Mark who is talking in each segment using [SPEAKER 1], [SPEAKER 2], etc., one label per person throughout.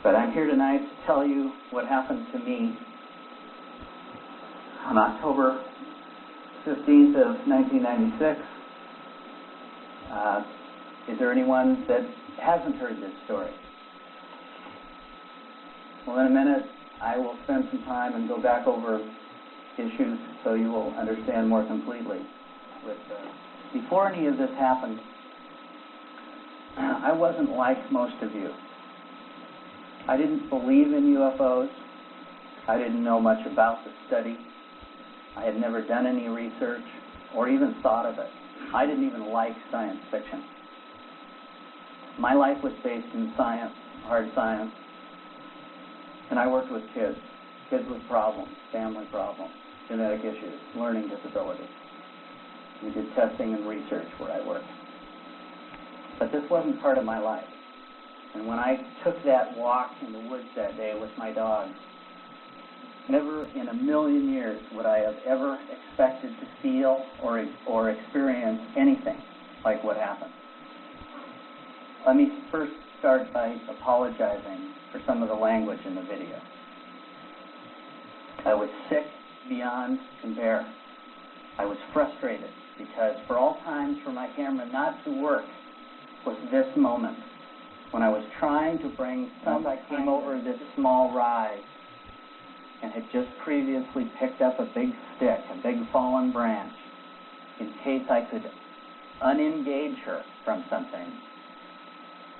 [SPEAKER 1] But I'm here tonight to tell you what happened to me on October 15th of 1996. Is there anyone that hasn't heard this story? Well, in a minute, I will spend some time and go back over issues so you will understand more completely. Before any of this happened, I wasn't like most of you. I didn't believe in UFOs. I didn't know much about the study. I had never done any research or even thought of it. I didn't even like science fiction. My life was based in science, hard science, and I worked with kids with problems, family problems, genetic issues, learning disabilities. We did testing and research where I worked. But this wasn't part of my life. And when I took that walk in the woods that day with my dog, never in a million years would I have ever expected to feel or experience anything like what happened. Let me first start by apologizing for some of the language in the video. I was sick beyond compare. I was frustrated because for all times for my camera not to work was this moment when I was trying to bring some. I came over this small rise and had just previously picked up a big stick, a big fallen branch, in case I could unengage her from something.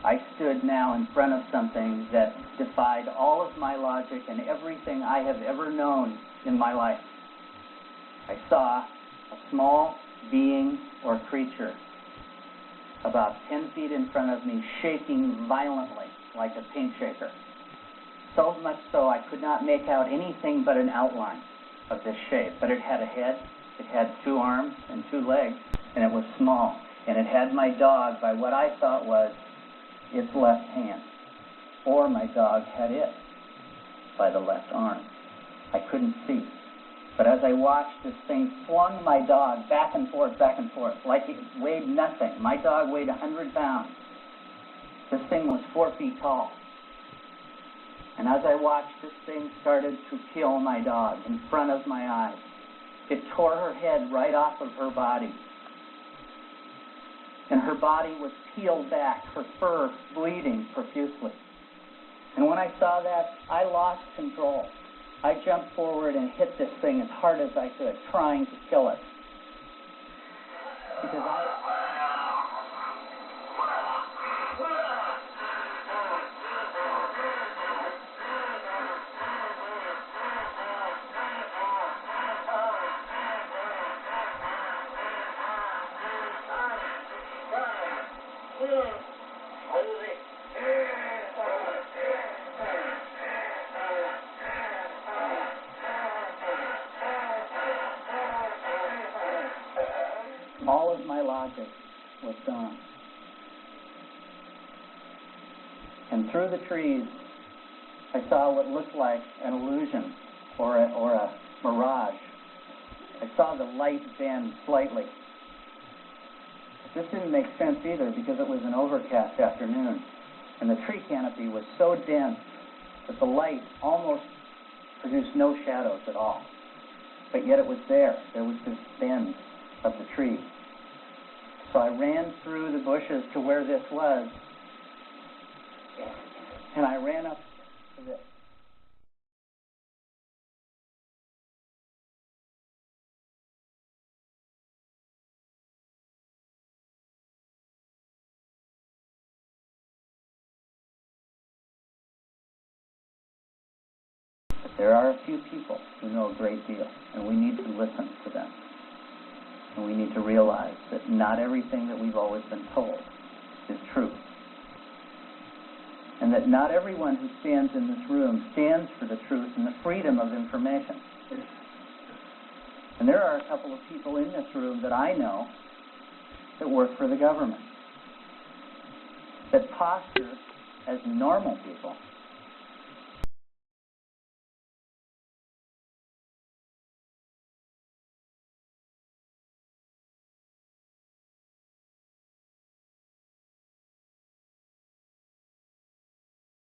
[SPEAKER 1] I stood now in front of something that defied all of my logic and everything I have ever known in my life. I saw a small being or creature about 10 feet in front of me, shaking violently like a paint shaker. So much so I could not make out anything but an outline of this shape. But it had a head, it had 2 arms and 2 legs, and it was small. And it had my dog by what I thought was its left hand. Or my dog had it by the left arm. I couldn't see. But as I watched, this thing flung my dog back and forth, like it weighed nothing. My dog weighed 100 pounds. This thing was 4 feet tall. And as I watched, this thing started to kill my dog in front of my eyes. It tore her head right off of her body. And her body was peeled back, her fur bleeding profusely. And when I saw that, I lost control. I jumped forward and hit this thing as hard as I could, trying to kill it. Because all of my logic was gone. And through the trees, I saw what looked like an illusion or a mirage. I saw the light bend slightly. This didn't make sense either because it was an overcast afternoon, and the tree canopy was so dense that the light almost produced no shadows at all. But yet it was there. There was this bend of the tree. So I ran through the bushes to where this was, and I ran up to this. But there are a few people who know a great deal, and we need to listen to them. And we need to realize that not everything that we've always been told is true. And that not everyone who stands in this room stands for the truth and the freedom of information. And there are a couple of people in this room that I know that work for the government, that posture as normal people